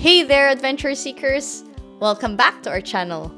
Hey there, adventure seekers! Welcome back to our channel.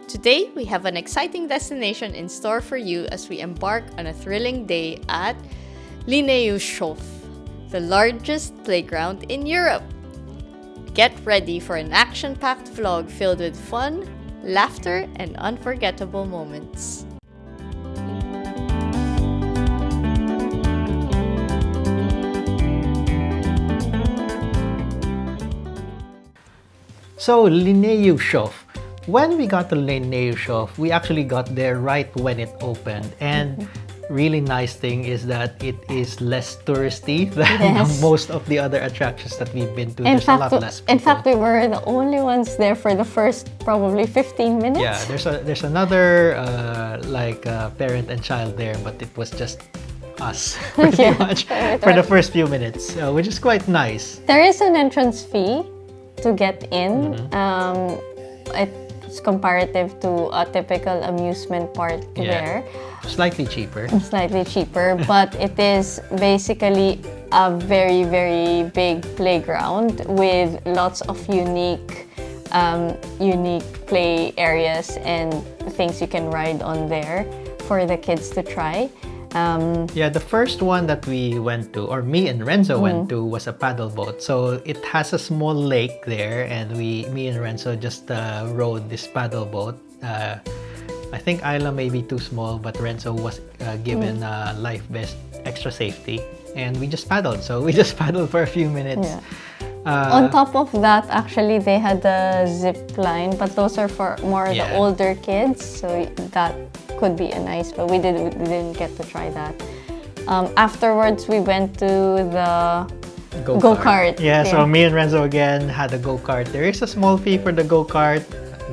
Today, we have an exciting destination in store for you as we embark on a thrilling day at Linnaeushof, the largest playground in Europe. Get ready for an action-packed vlog filled with fun, laughter, and unforgettable moments. So, Linnaeushof. When we got to Linnaeushof, we actually got there right when it opened. And really nice thing is that it is less touristy than most of the other attractions that we've been to. There's a lot less people. In fact, we were the only ones there for the first probably 15 minutes. Yeah, there's another parent and child there, but it was just us pretty much for the first few minutes, which is quite nice. There is an entrance fee to get in. It's comparative to a typical amusement park there. Slightly cheaper. Slightly cheaper, but it is basically a very, very big playground with lots of unique play areas and things you can ride on there for the kids to try. The first one that we went to, or me and Renzo went to, was a paddle boat. So it has a small lake there, and me and Renzo just rode this paddle boat. I think Isla may be too small, but Renzo was given life vest, extra safety, and we just paddled. So we just paddled for a few minutes. On top of that, actually, they had a zip line, but those are for more the older kids, so that could be a nice, but we didn't get to try that. Afterwards, we went to the go-kart. So me and Renzo again had a go-kart. There is a small fee for the go-kart,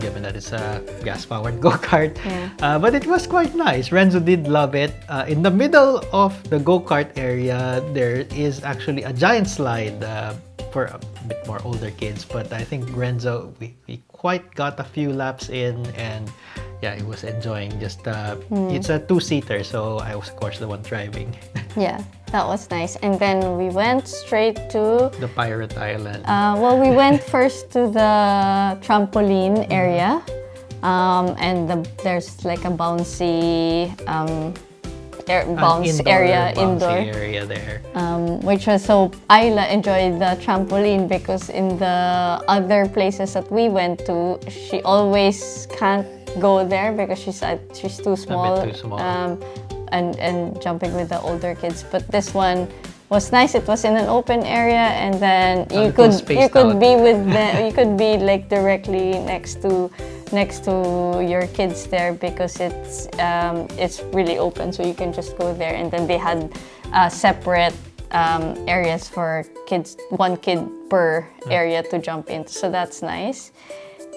given that it's a gas-powered go-kart. But it was quite nice. Renzo did love it. In the middle of the go-kart area, there is actually a giant slide for a bit more older kids. But I think Renzo, we quite got a few laps in, and he was enjoying. Just it's a two-seater, so I was, of course, the one driving. Yeah, that was nice. And then we went straight to the Pirate Island. We went first to the trampoline area, and there's like a bouncy area indoor area there. Which was so Isla enjoyed the trampoline because in the other places that we went to, she always can't go there because she's too small. A bit too small. And jumping with the older kids. But this one was nice. It was in an open area, and then you could be like directly next to your kids there because it's really open, so you can just go there. And then they had separate areas for kids, one kid per area to jump into, so that's nice.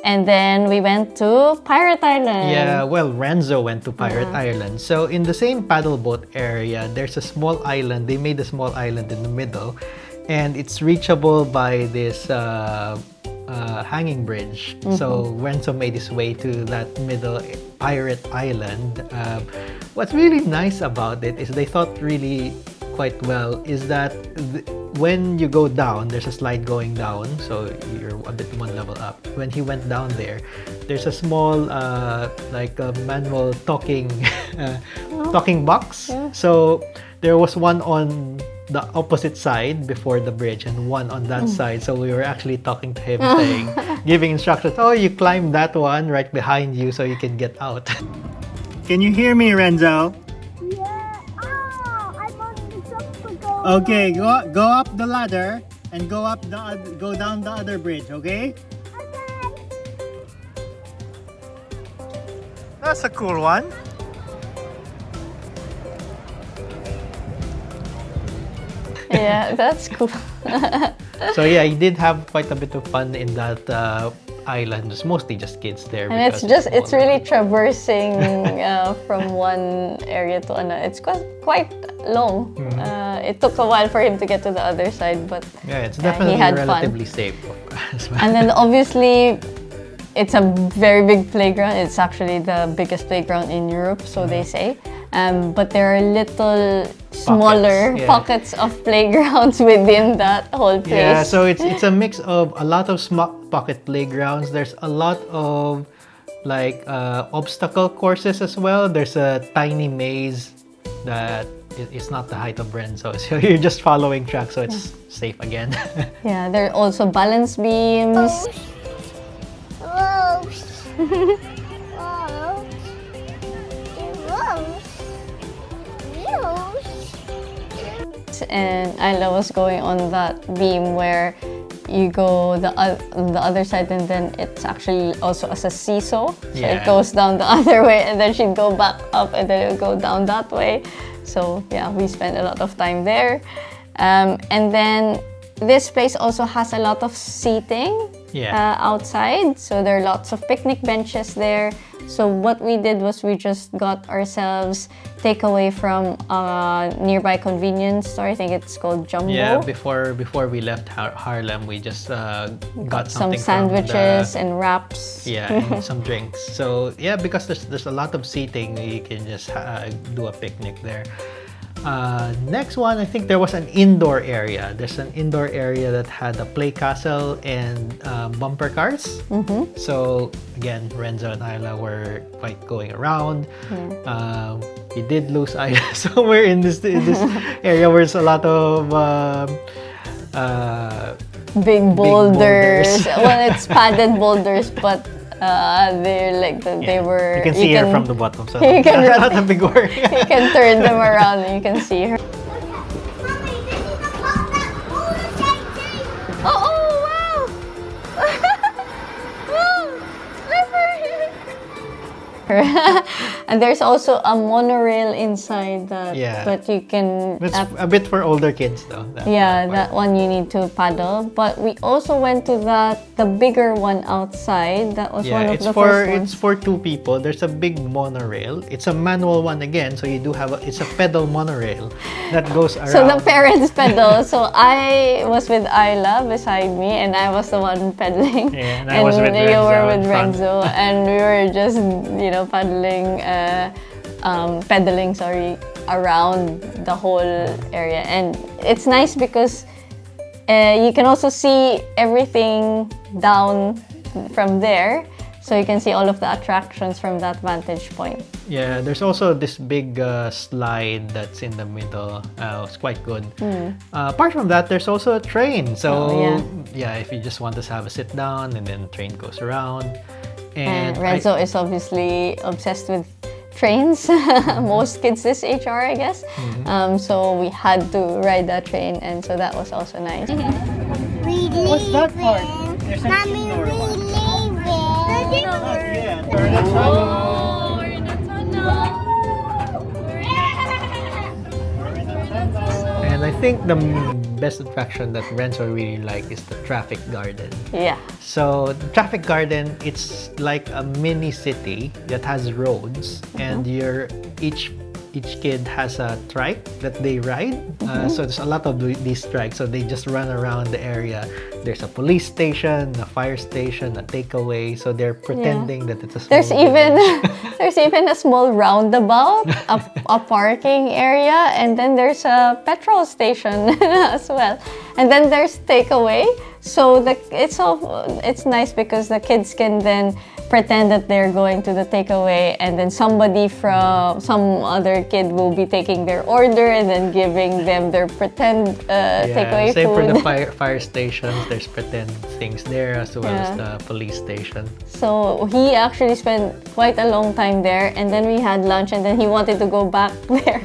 And then we went to Pirate Island. Yeah, well, Renzo went to Pirate Island. So in the same paddle boat area, there's a small island. They made a small island in the middle, and it's reachable by this hanging bridge. So Renzo made his way to that middle Pirate Island. What's really nice about it is they thought really quite well is that when you go down, there's a slide going down, so you're a bit one level up. When he went down there, there's a small manual talking box. So there was one on the opposite side before the bridge and one on that side. So we were actually talking to him, saying, giving instructions. Oh, you climb that one right behind you so you can get out. Can you hear me, Renzo? Okay, go up the ladder and go down the other bridge, okay? That's a cool one. Yeah, that's cool. So he did have quite a bit of fun in that island. It's mostly just kids there. And it's really traversing from one area to another. It's quite long. It took a while for him to get to the other side, but it's definitely he had relatively fun. safe as well. And then obviously, it's a very big playground. It's actually the biggest playground in Europe, so they say. But there are little smaller yeah. pockets of playgrounds within that whole place. Yeah, so it's a mix of a lot of small pocket playgrounds. There's a lot of like obstacle courses as well. There's a tiny maze that it's not the height of Renzo, so you're just following track, so it's safe again. Yeah, there are also balance beams. And Isla was going on that beam where you go the other side, and then it's actually also as a seesaw. So Yeah. it goes down the other way, and then she'd go back up, and then it would go down that way. So yeah, we spent a lot of time there. And then this place also has a lot of seating outside. So there are lots of picnic benches there. So what we did was we just got ourselves takeaway from a nearby convenience store. I think it's called Jumbo. Yeah, before we left Harlem, we just got some something sandwiches and wraps. Yeah, and some drinks. So yeah, because there's a lot of seating, you can just do a picnic there. Next one, I think there was an indoor area. There's an indoor area that had a play castle and bumper cars. So again, Renzo and Isla were quite going around. We did lose Isla somewhere in this area where there's a lot of big boulders. boulders. Well, it's padded boulders, but they're like they were. You can see her from the bottom, so you can not a big worry. You can turn them around and you can see her. Oh wow! And there's also a monorail inside that, but you can. It's a bit for older kids though. That one you need to paddle. But we also went to the bigger one outside. That was one of the first ones. It's for two people. There's a big monorail. It's a manual one again, so you do have it's a pedal monorail that goes around. So the parents pedal. So I was with Isla beside me, and I was the one pedaling. Yeah, and I was with Renzo. You were with Renzo, and we were just pedaling around the whole area. And it's nice because you can also see everything down from there, so you can see all of the attractions from that vantage point. Yeah, there's also this big slide that's in the middle. It's quite good. Apart from that, there's also a train. So if you just want to have a sit down, and then the train goes around. And Renzo is obviously obsessed with trains. Most kids this age are, I guess. So we had to ride that train, and so that was also nice. What's that part? There's an indoor one. And I think the best attraction that Renzo really like is the traffic garden. Yeah. So the traffic garden, it's like a mini city that has roads, and each kid has a trike that they ride. So there's a lot of these trikes, so they just run around the area. There's a police station, a fire station, a takeaway. So they're pretending that it's a small There's even a small roundabout, a parking area, and then there's a petrol station as well. And then there's takeaway. So it's nice because the kids can then pretend that they're going to the takeaway, and then somebody from some other kid will be taking their order and then giving them their pretend takeaway same food. for the fire stations. There's pretend things there, as well as the police station. So he actually spent quite a long time there, and then we had lunch, and then he wanted to go back there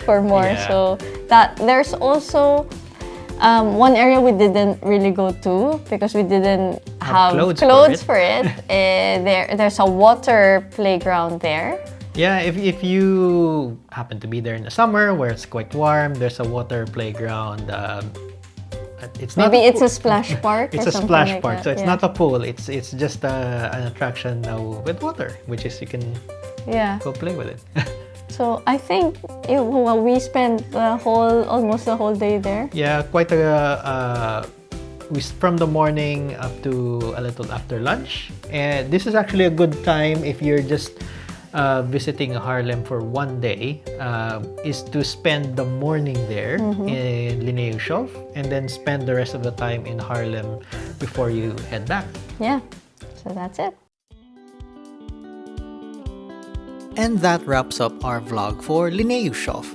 for more. So there's also one area we didn't really go to because we didn't have clothes for it. There's a water playground there. Yeah, if you happen to be there in the summer where it's quite warm, there's a water playground. It's a splash park. It's or a splash like park, that. so it's not a pool. It's just an attraction with water, which is you can go play with it. So I think we spent almost the whole day there. Yeah, quite from the morning up to a little after lunch. And this is actually a good time if you're just visiting Haarlem for one day is to spend the morning there in Linnaeushof and then spend the rest of the time in Haarlem before you head back. Yeah, so that's it. And that wraps up our vlog for Linnaeushof.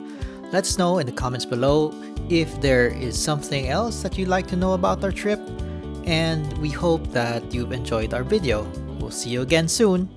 Let us know in the comments below if there is something else that you'd like to know about our trip, and we hope that you've enjoyed our video. We'll see you again soon.